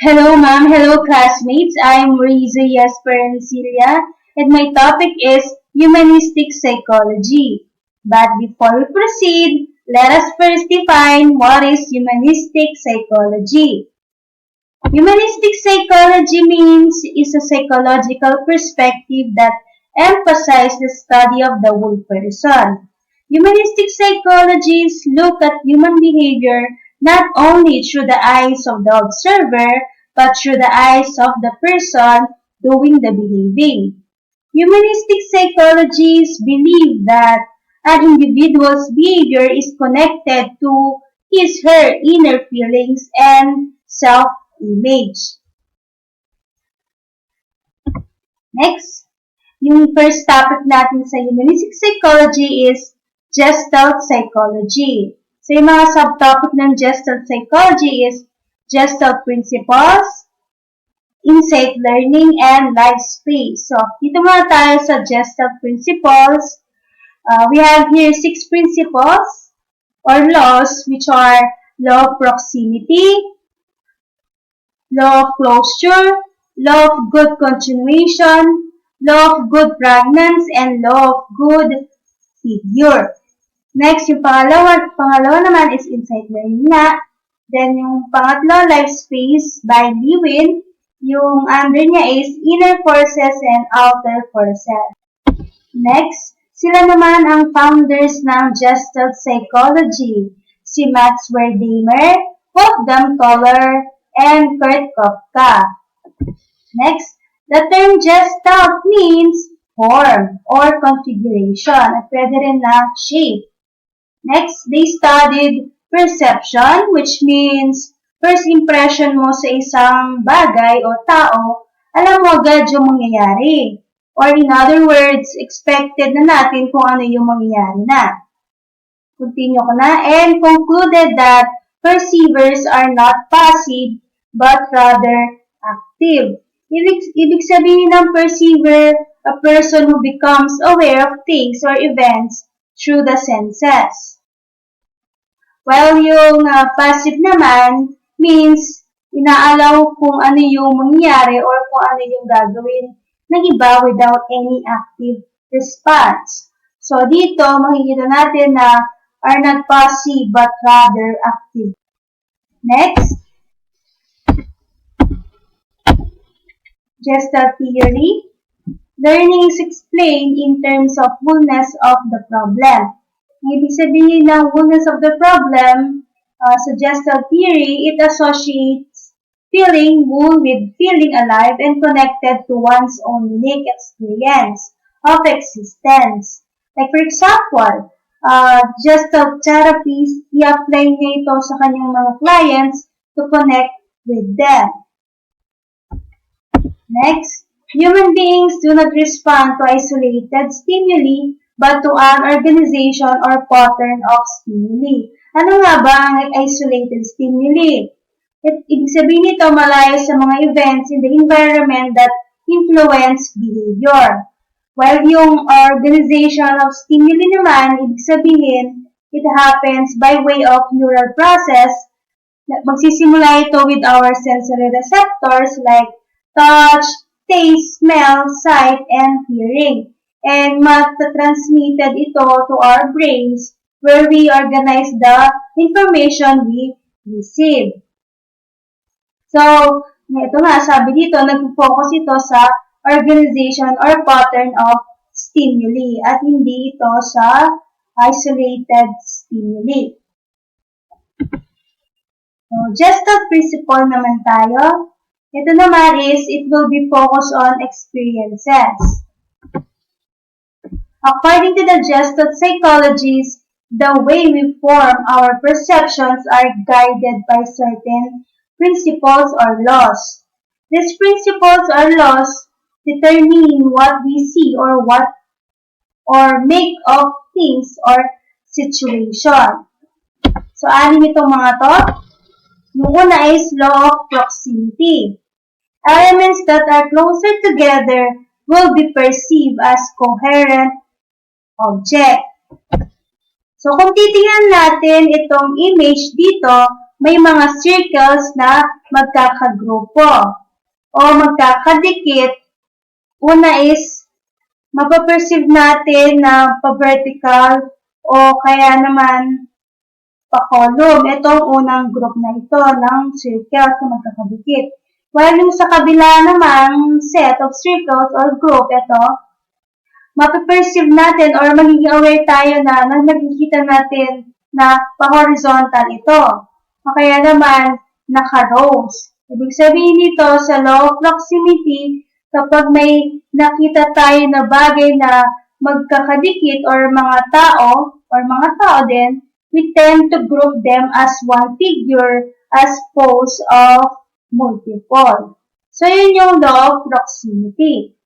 Hello, ma'am. Hello, classmates. I'm Riza Yasperencilia, and my topic is Humanistic Psychology. But before we proceed, let us first define what is Humanistic Psychology. Humanistic psychology means is a psychological perspective that emphasizes the study of the whole person. Humanistic psychologists look at human behavior not only through the eyes of the observer, but through the eyes of the person doing the behaving. Humanistic psychologists believe that an individual's behavior is connected to his/her inner feelings and self-image. Next, yung first topic natin sa Humanistic Psychology is Gestalt Psychology. So yung mga subtopic ng Gestalt Psychology is Gestalt Principles, Insight Learning, and Life Space. So, dito muna tayo sa Gestalt Principles. We have here 6 principles or laws, which are law of proximity, law of closure, law of good continuation, law of good pregnancy, and law of good figure. Next, yung pangalawa naman is insight learning nga. Then, yung pangatlo, life space by Lewin. Yung under niya is inner forces and outer forces. Next, sila naman ang founders ng Gestalt Psychology. Si Max Wertheimer, Wolfgang Toller, and Kurt Kopka. Next, the term Gestalt means form or configuration at pwede rin na shape. Next, they studied perception, which means first impression mo sa isang bagay o tao, alam mo agad yung mangyayari. Or in other words, expected na natin kung ano yung mangyayari na. Continue ko na, and concluded that perceivers are not passive, but rather active. Ibig sabihin ng perceiver, a person who becomes aware of things or events through the senses. While yung passive naman means inaalaw kung ano yung mangyayari or kung ano yung gagawin ng iba without any active response. So dito, makikita natin na are not passive but rather active. Next, Gestalt theory. Learning is explained in terms of wholeness of the problem. Ibig sabihin ng wholeness of the problem, sa Gestalt theory, it associates feeling whole with feeling alive and connected to one's own unique experience of existence. Like for example, Gestalt therapist, i-apply niya ito sa kanyang mga clients to connect with them. Next, human beings do not respond to isolated stimuli but to an organization or pattern of stimuli. Ano nga ba ang isolated stimuli? Ibig sabihin nito malayo sa mga events in the environment that influence behavior. While yung organization of stimuli naman, ibig sabihin, it happens by way of neural process. Magsisimula ito with our sensory receptors like touch, taste, smell, sight, and hearing. And matatransmitted ito to our brains where we organize the information we receive. So, ito nga, sabi dito, nag-focus ito sa organization or pattern of stimuli at hindi ito sa isolated stimuli. So, Gestalt principle naman tayo. Ito naman is, it will be focused on experiences. According to the Gestalt psychologists, the way we form our perceptions are guided by certain principles or laws. These principles or laws determine what we see or make of things or situation. So, anim itong mga to. Yung una is law of proximity. Elements that are closer together will be perceived as coherent object. So, kung titingnan natin itong image dito, may mga circles na magkakagrupo o magkakadikit. Una is, mapaperceive natin na pa-vertical o kaya naman pa-column. Ito ang unang group na ito ng circles na magkakadikit. While yung sa kabila namang set of circles or group, ito, mapaperceive natin or magiging aware tayo na nakikita natin na pa-horizontal ito. O kaya naman, naka-rows. Ibig sabihin nito sa law of proximity, kapag may nakita tayo na bagay na magkakadikit or mga tao din, we tend to group them as one figure as opposed of multiple. So, yun yung law of proximity.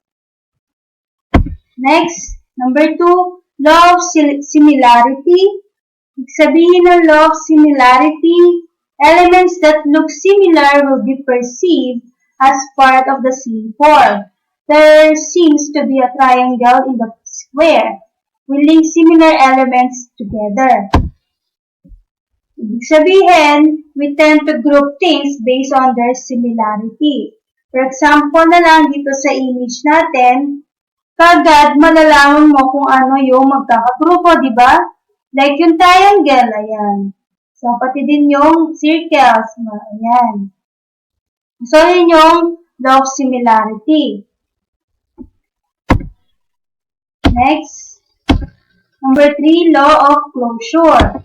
Next, number 2, law of similarity. Ibig sabihin ng law of similarity, elements that look similar will be perceived as part of the same form. There seems to be a triangle in the square. We link similar elements together. Ibig sabihin, we tend to group things based on their similarity. For example na lang dito sa image natin, kagad malalaman mo kung ano yung magkakagrupo, di ba? Like yung triangle, ayan. So, pati din yung circles, ayan. So, yun yung law of similarity. Next, number 3, law of closure.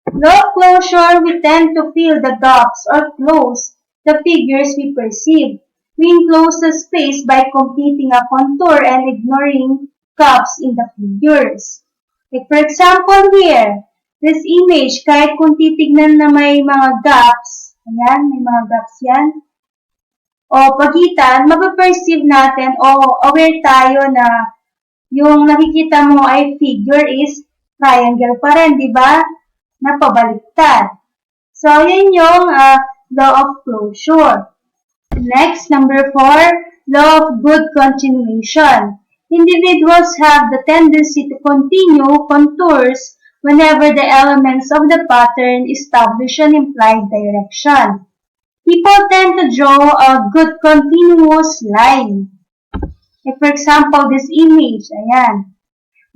Law of closure, we tend to fill the gaps or close the figures we perceive. We enclose the space by completing a contour and ignoring gaps in the figures. Like for example here, this image, kahit kung titignan na may mga gaps, ayan, may mga gaps yan, o pagitan, mapaperceive natin o aware tayo na yung nakikita mo ay figure is triangle pa rin, di ba? Na pabaliktad. So, yun yung law of closure. Next, number 4, law of good continuation. Individuals have the tendency to continue contours whenever the elements of the pattern establish an implied direction. People tend to draw a good continuous line. Like for example, this image, ayan.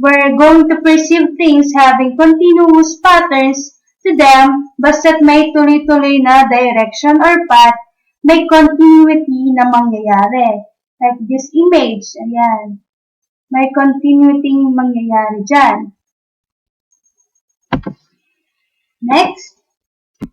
We're going to perceive things having continuous patterns to them, basta't may tuloy-tuloy na direction or path, may continuity na mangyayari. Like this image, ayan. May continuity mangyayari dyan. Next,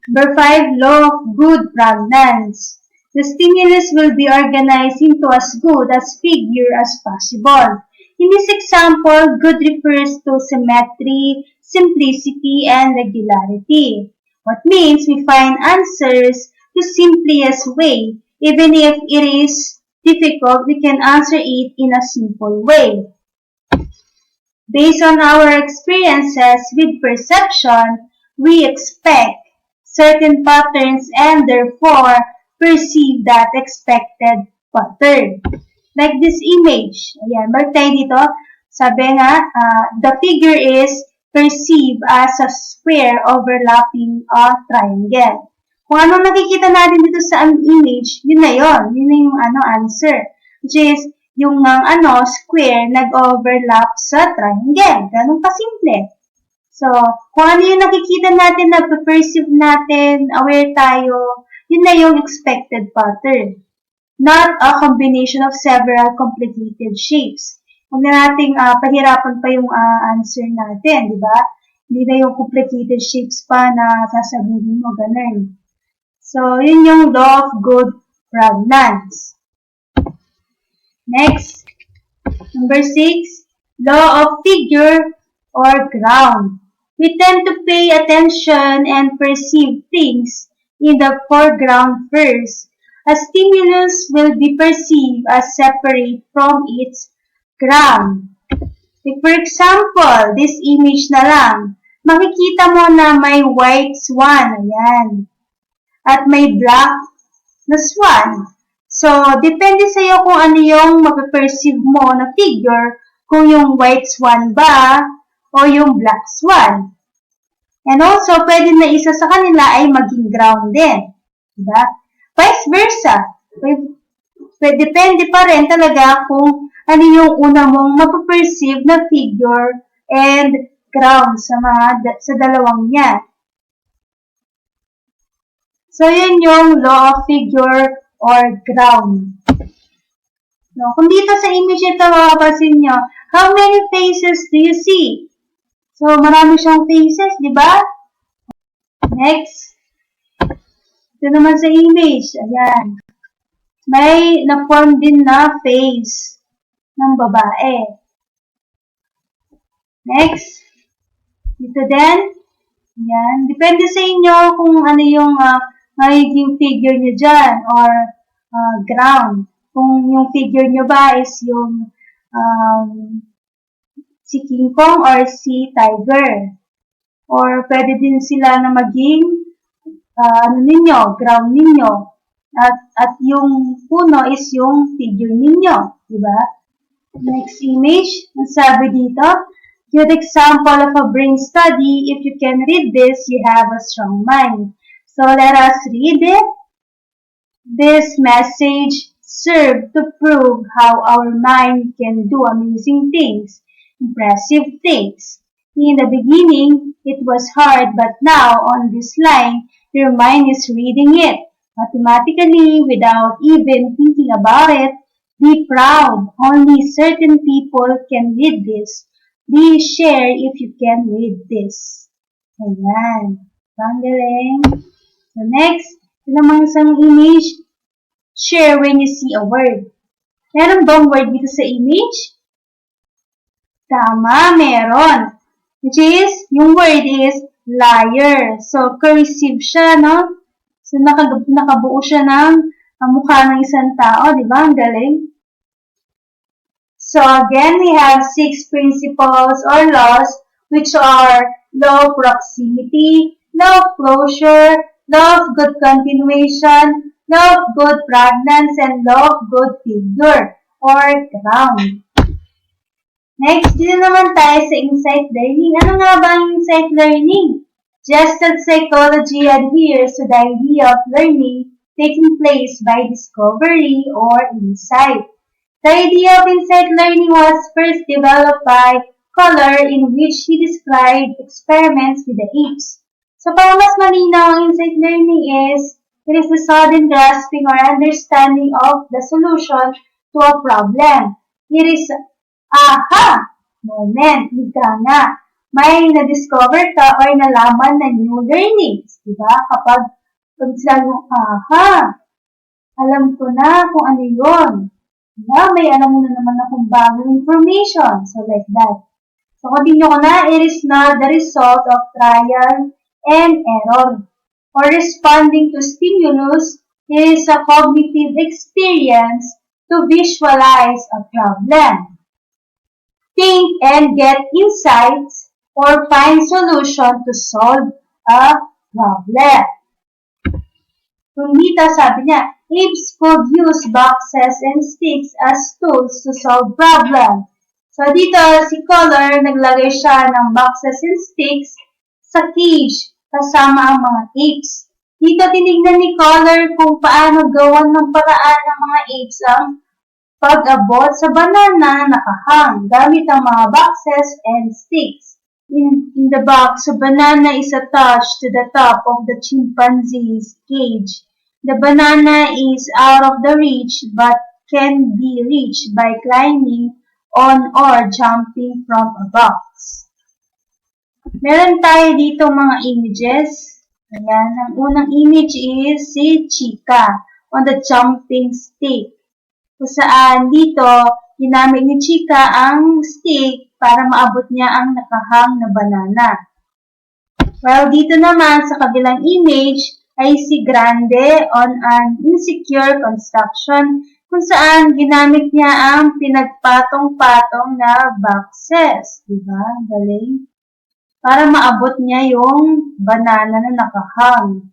number 5, law of good pregnance. The stimulus will be organized into as good as figure as possible. In this example, good refers to symmetry, simplicity, and regularity. What means we find answers the simplest way. Even if it is difficult, we can answer it in a simple way. Based on our experiences with perception, we expect certain patterns and therefore perceive that expected pattern. Like this image. Ayan, balik tayo dito. Sabi nga, the figure is perceived as a square overlapping a triangle. Kung ano nakikita natin dito sa image, yun na yun. Yun na yung answer. Which is, yung square nag-overlap sa triangle. Ganun kasimple. So, kung ano yung nakikita natin, na-perceive natin, aware tayo, yun na yung expected pattern. Not a combination of several complicated shapes. Huwag na nating pahirapan pa yung answer natin, di ba? Hindi na yung complicated shapes pa na sasabihin mo, ganun. So, yun yung law of good pregnance. Next, number 6, law of figure or ground. We tend to pay attention and perceive things in the foreground first. A stimulus will be perceived as separate from its ground. Like for example, this image na lang. Makikita mo na may white swan, ayan. At may black na swan. So, depende sa'yo kung ano yung mapaperceive mo na figure, kung yung white swan ba o yung black swan. And also, pwede na isa sa kanila ay maging ground din. Diba? Vice versa. Depende pa rin talaga kung ano yung una mong mapaperceive na figure and ground sa dalawang yan. So, yun yung law of figure or ground. No, kung dito sa image ito, mapapansin nyo, how many faces do you see? So, marami siyang faces, di ba? Next. Ito naman sa image. Ayan. May na-form din na face ng babae. Next. Dito din. Ayan. Depende sa inyo kung ano yung magiging figure nyo dyan or ground. Kung yung figure nyo ba is yung si King Kong or si Tiger. Or pwede din sila na maging ground ninyo. At yung puno is yung figure ninyo. Diba? Next image. Ang sabi dito, good example of a brain study. If you can read this, you have a strong mind. So let us read it. This message served to prove how our mind can do amazing things, impressive things. In the beginning, it was hard, but now on this line, your mind is reading it automatically without even thinking about it. Be proud. Only certain people can read this. Please share if you can read this. Ayan. Panggaling. So next, ito naman isang image. Share when you see a word. Meron bang word dito sa image? Tama, meron. Which is, yung word is liar. So, cursive siya, no? So, nakabuo siya ng mukha ng isang tao, di ba? Ang galing. So, again, we have 6 principles or laws, which are law of proximity, law of closure, law of good continuation, law of good pregnancy, and law of good figure or ground. Next, dito naman tayo sa insight learning. Ano nga ba ang insight learning? Gestalt psychology adheres to the idea of learning taking place by discovery or insight. The idea of insight learning was first developed by Kohler, in which he described experiments with the apes. So, para mas malinaw, ang insight learning is, it is the sudden grasping or understanding of the solution to a problem. It is aha! Moment, ika nga. May na-discover ka or nalaman na new learnings. Diba? Kapag sinabi mo, aha! Alam ko na kung ano yun. Diba? May alam mo na naman akong bagong information. So, like that. So, continue ko na, it is not the result of trial and error. Or responding to stimulus, it is a cognitive experience to visualize a problem, think and get insights, or find solution to solve a problem. Kung dito, sabi niya, apes could use boxes and sticks as tools to solve problems. So, dito, si Kohler, naglagay siya ng boxes and sticks sa cage kasama ang mga apes. Dito, tinignan ni Kohler kung paano gawan ng paraan ng mga apes ang pag-abot sa banana na nakahang gamit ang mga boxes and sticks. In the box, a banana is attached to the top of the chimpanzee's cage. The banana is out of the reach but can be reached by climbing on or jumping from a box. Meron tayo dito mga images. Ayan, ang unang image is si Chica on the jumping stick. Kung saan dito, ginamit ni Chica ang stick para maabot niya ang nakahang na banana. While dito naman sa kabilang image ay si Grande on an insecure construction kung saan ginamit niya ang pinagpatong-patong na boxes. Diba? Galing. Para maabot niya yung banana na nakahang.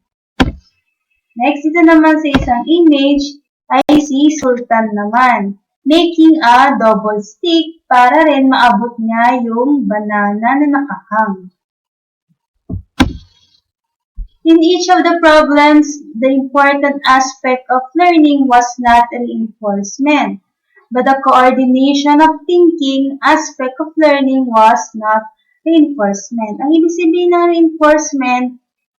Next, ito naman sa isang image ay si Sultan naman, making a double stick para rin maabot niya yung banana na nakahang. In each of the problems, the important aspect of learning was not reinforcement, but the coordination of thinking aspect of learning was not reinforcement. Ang ibig sabihin ng reinforcement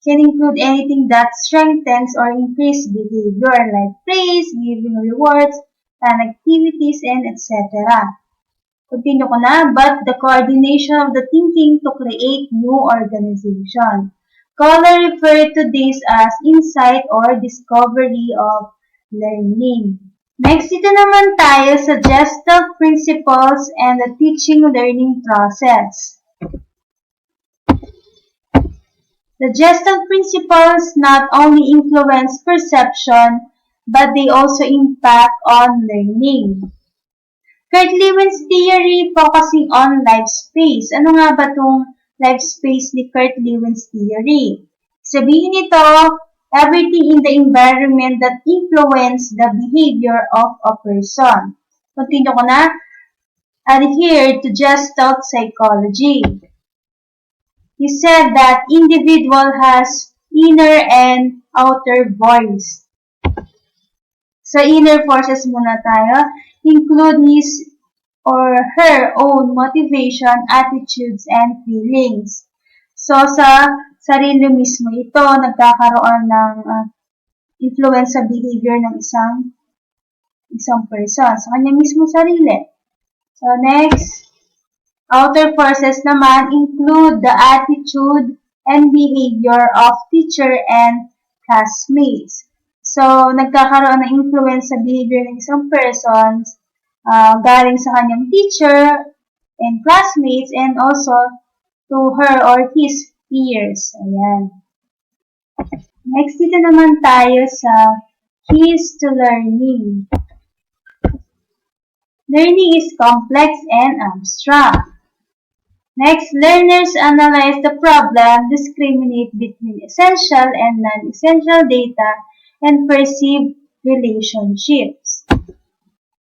can include anything that strengthens or increases behavior like praise, giving rewards, fun activities, and etc. Continue ko na, but the coordination of the thinking to create new organization. Scholar refer to this as insight or discovery of learning. Next, dito naman tayo sa Gestalt principles and the teaching learning process. The Gestalt principles not only influence perception, but they also impact on learning. Kurt Lewin's theory focusing on life space. Ano nga ba itong life space ni Kurt Lewin's theory? Sabihin nito, everything in the environment that influence the behavior of a person. Continue ko na. Adhere to Gestalt psychology. He said that individual has inner and outer voice. So, inner forces muna tayo. Include his or her own motivation, attitudes, and feelings. So, sa sarili mismo ito, nagkakaroon ng influence sa behavior ng isang person. Sa kanya mismo sarili. So, next. Outer forces naman include the attitude and behavior of teacher and classmates. So, nagkakaroon ng influence sa behavior ng isang person galing sa kanyang teacher and classmates and also to her or his peers. Ayan. Next, dito naman tayo sa keys to learning. Learning is complex and abstract. Next, learners analyze the problem, discriminate between essential and non-essential data, and perceive relationships.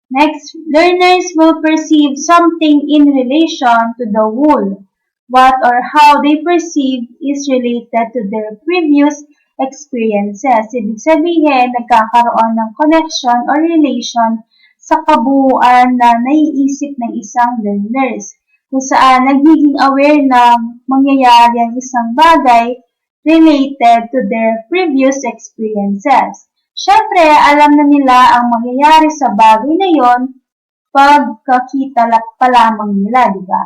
Next, learners will perceive something in relation to the whole. What or how they perceive is related to their previous experiences. Ibig sabihin, nagkakaroon ng connection or relation sa kabuuan na naiisip ng isang learners, kung saan nagiging aware na mangyayari ang isang bagay related to their previous experiences. Siyempre, alam na nila ang mangyayari sa bagay na yon pagkakita pa lamang nila, di ba?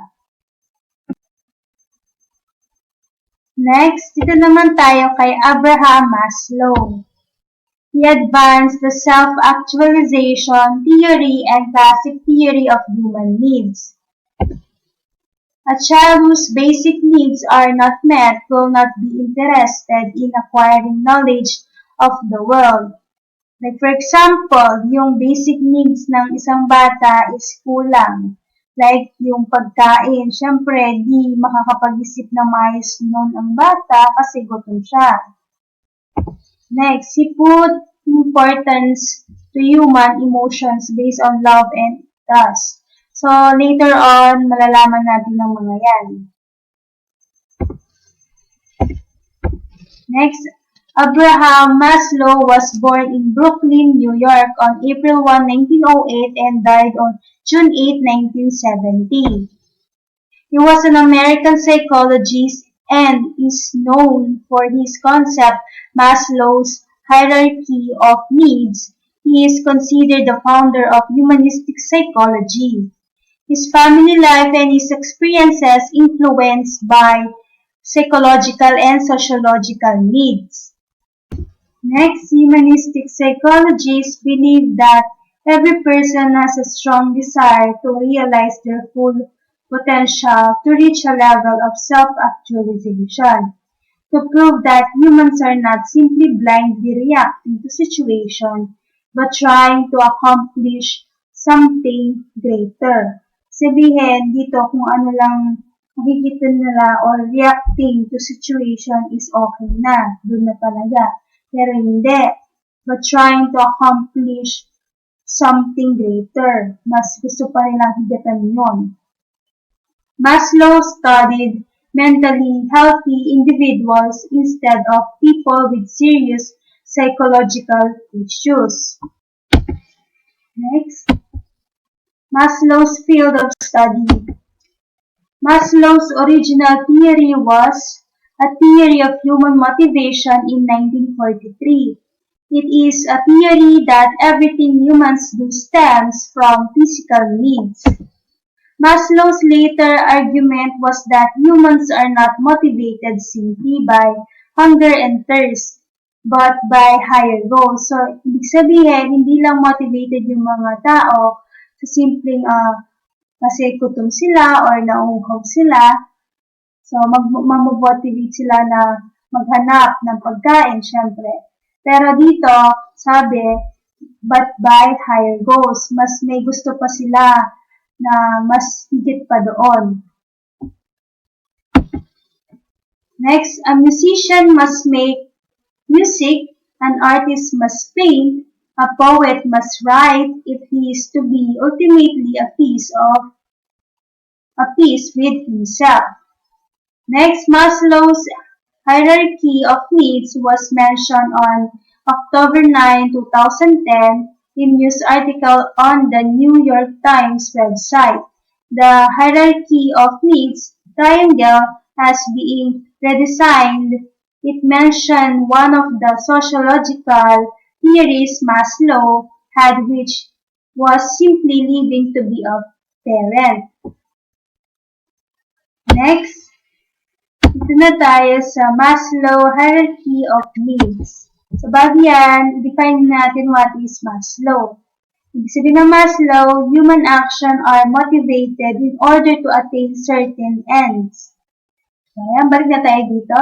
Next, dito naman tayo kay Abraham Maslow. He advanced the self-actualization theory and classic theory of human needs. A child whose basic needs are not met will not be interested in acquiring knowledge of the world. Like for example, yung basic needs ng isang bata is kulang. Like yung pagkain, syempre di makakapag-isip na maayos nun ang bata kasi gutom siya. Next, he put importance to human emotions based on love and trust. So, later on, malalaman natin ng mga yan. Next, Abraham Maslow was born in Brooklyn, New York on April 1, 1908 and died on June 8, 1970. He was an American psychologist and is known for his concept, Maslow's hierarchy of needs. He is considered the founder of Humanistic Psychology. His family life and his experiences influenced by psychological and sociological needs. Next, humanistic psychologists believe that every person has a strong desire to realize their full potential to reach a level of self-actualization, to prove that humans are not simply blindly reacting to situations, but trying to accomplish something greater. Sabihin dito kung ano lang makikita nila or reacting to situation is okay na, doon na talaga. Pero hindi. But trying to accomplish something greater. Mas gusto pa rin higatan yun. Maslow studied mentally healthy individuals instead of people with serious psychological issues. Next, Maslow's field of study. Maslow's original theory was a theory of human motivation in 1943. It is a theory that everything humans do stems from physical needs. Maslow's later argument was that humans are not motivated simply by hunger and thirst, but by higher goals. So, ibig sabihin, hindi lang motivated yung mga tao sa simpleng kasi gutom sila or nauuhaw sila. So, mamomotivate sila na maghanap ng pagkain, syempre. Pero dito, sabi, but by higher goals. Mas may gusto pa sila na mas higit pa doon. Next, a musician must make music, an artist must paint, a poet must write if he is to be ultimately a piece with himself. Next, Maslow's hierarchy of needs was mentioned on October 9, 2010 in news article on the New York Times website. The hierarchy of needs triangle has been redesigned. It mentioned one of the sociological theories Maslow had, which was simply living to be a parent. Next, dito na tayo sa Maslow hierarchy of needs. Sa bagyan, define natin what is Maslow. Ibig sabihin ng Maslow, human action are motivated in order to attain certain ends. So, ayan, balik na tayo dito.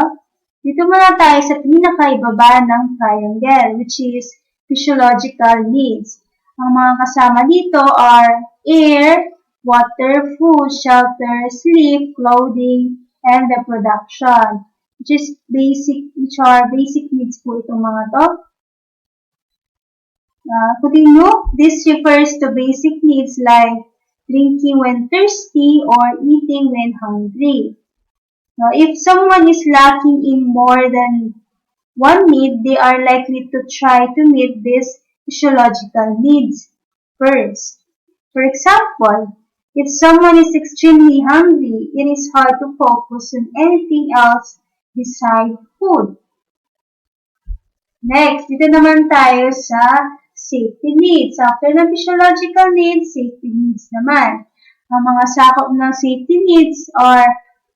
Dito muna tayo sa pinakaibaba ng triangle, which is physiological needs. Ang mga kasama dito are air, water, food, shelter, sleep, clothing, and reproduction, which are basic needs po itong mga to. Continue, this refers to basic needs like drinking when thirsty or eating when hungry. Now, if someone is lacking in more than one need, they are likely to try to meet these physiological needs first. For example, if someone is extremely hungry, it is hard to focus on anything else besides food. Next, dito naman tayo sa safety needs. After ng physiological needs, safety needs naman. Ang mga sakop ng safety needs are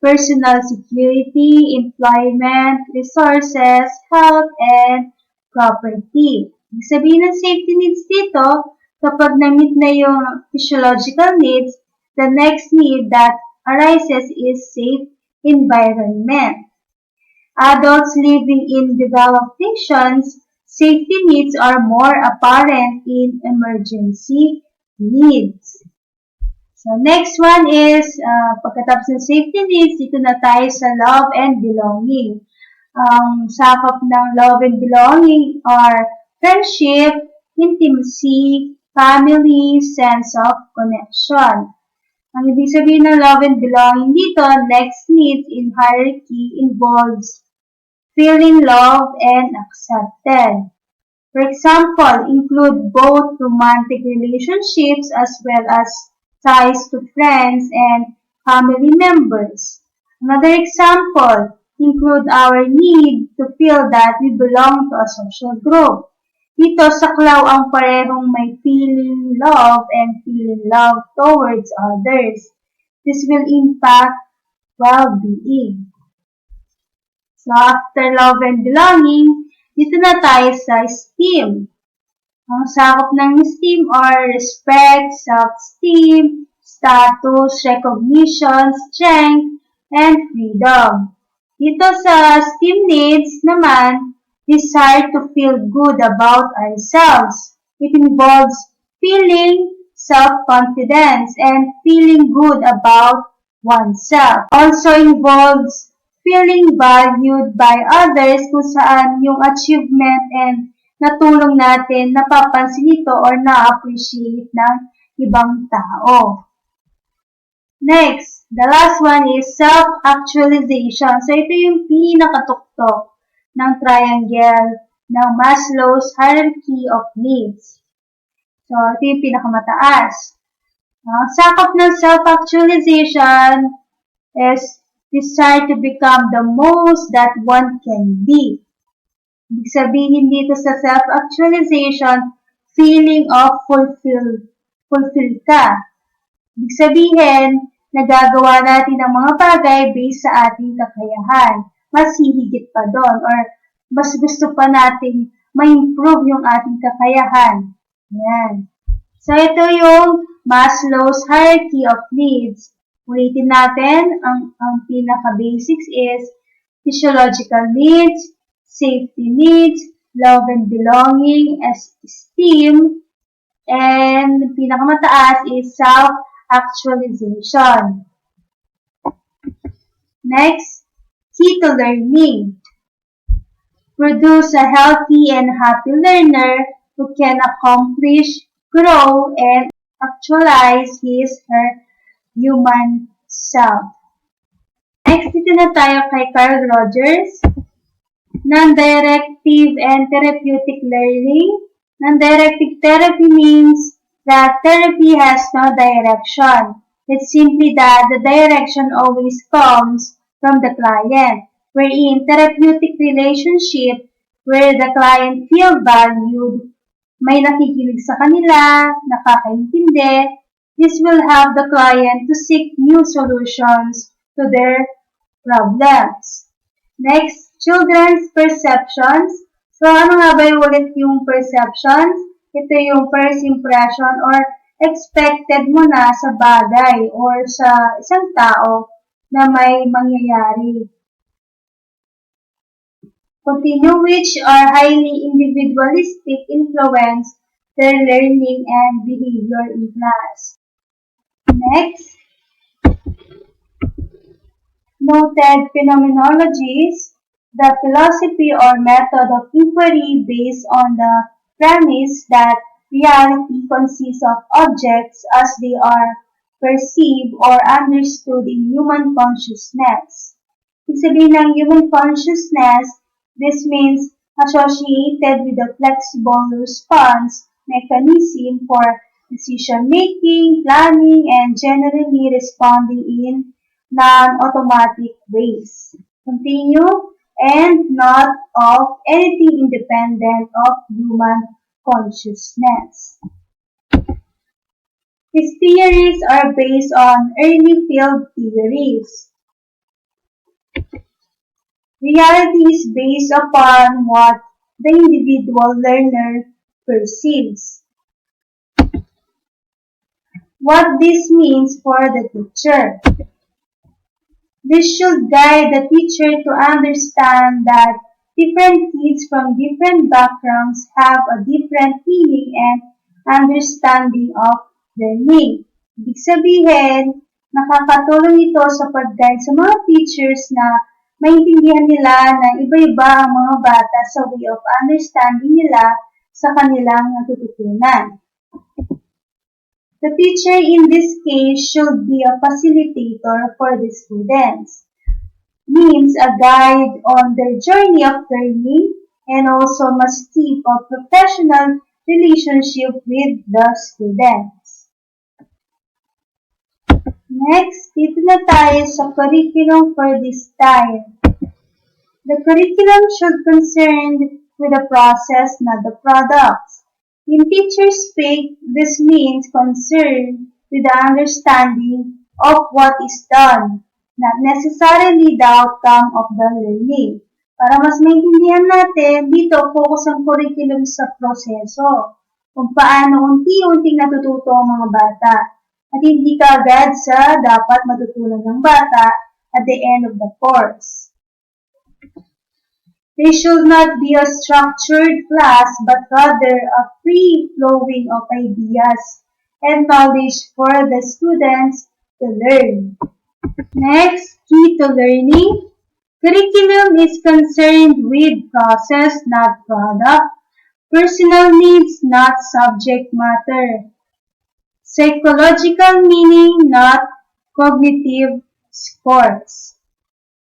personal security, employment, resources, health, and property. Ibig sabihin ng safety needs dito, kapag na-meet na yung physiological needs, the next need that arises is safe environment. Adults living in developed nations, safety needs are more apparent in emergency needs. So, next one is, pagkatapos ng safety needs, dito na tayo sa love and belonging. Ang sakop ng love and belonging are friendship, intimacy, family, sense of connection. Ang ibig sabihin ng love and belonging dito, next needs in hierarchy involves feeling loved and accepted. For example, include both romantic relationships as well as ties to friends and family members. Another example, include our need to feel that we belong to a social group. Dito, saklaw ang parehong may feeling love and feeling love towards others. This will impact well-being. So, after love and belonging, dito na tayo sa esteem. Ang sakop ng esteem are respect, self-esteem, status, recognition, strength, and freedom. Dito sa esteem needs naman, desire to feel good about ourselves. It involves feeling self-confidence and feeling good about oneself. Also involves feeling valued by others kung saan yung achievement and natulong natin, napapansin ito or na-appreciate ng ibang tao. Next, the last one is self-actualization. So, ito yung pinakatuktok ng triangle ng Maslow's hierarchy of needs. So, ito yung pinakamataas. Ang sakop ng self-actualization is desire to become the most that one can be. Ibig sabihin dito sa self-actualization, feeling of fulfill ka. Ibig sabihin, nagagawa natin ang mga bagay based sa ating kakayahan. Mas hihigit pa doon or mas gusto pa nating ma-improve yung ating kakayahan. Yan. So, ito yung Maslow's hierarchy of needs. Ulitin natin, ang pinaka-basics is physiological needs, safety needs, love and belonging, esteem, and pinakamataas is self-actualization. Next, key to learning. Produce a healthy and happy learner who can accomplish, grow, and actualize his/her human self. Next, dito na tayo kay Carl Rogers. Non-directive and therapeutic learning. Non-directive therapy means that therapy has no direction. It's simply that the direction always comes from the client. Wherein therapeutic relationship where the client feel valued, may nakikinig sa kanila, nakakaintindi. This will help the client to seek new solutions to their problems. Next, children's perceptions. So, ano nga ba ulit yung perceptions? Ito yung first impression or expected mo na sa bagay or sa isang tao na may mangyayari. Continue, which are highly individualistic influence their learning and behavior in class. Next, noted phenomenologies, the philosophy or method of inquiry based on the premise that reality consists of objects as they are perceived or understood in human consciousness. Ibig sabihin ng human consciousness, this means associated with a flexible response mechanism for decision-making, planning, and generally responding in non-automatic ways. Continue, and not of anything independent of human consciousness. His theories are based on early field theories. Reality is based upon what the individual learner perceives. What this means for the teacher. This should guide the teacher to understand that different kids from different backgrounds have a different meaning and understanding of learning. Ibig sabihin, nakakatulong ito sa pag-guide sa mga teachers na maintindihan nila na iba-iba ang mga bata sa way of understanding nila sa kanilang natututunan. The teacher in this case should be a facilitator for the students, means a guide on their journey of learning, and also must keep a professional relationship with the students. Next, dito na tayo sa curriculum for this time. The curriculum should concern with the process, not the products. In teacher's speak, this means concern with the understanding of what is done, not necessarily the outcome of the learning. Para mas maintindihan natin, dito focus ang curriculum sa proseso, kung paano unti-unting natututo ang mga bata, at hindi kaagad sa dapat matutunan ng bata at the end of the course. They should not be a structured class, but rather a free-flowing of ideas and knowledge for the students to learn. Next, key to learning. Curriculum is concerned with process, not product. Personal needs, not subject matter. Psychological meaning, not cognitive scores.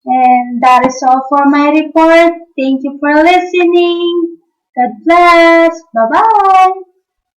And that is all for my report. Thank you for listening. God bless. Bye-bye.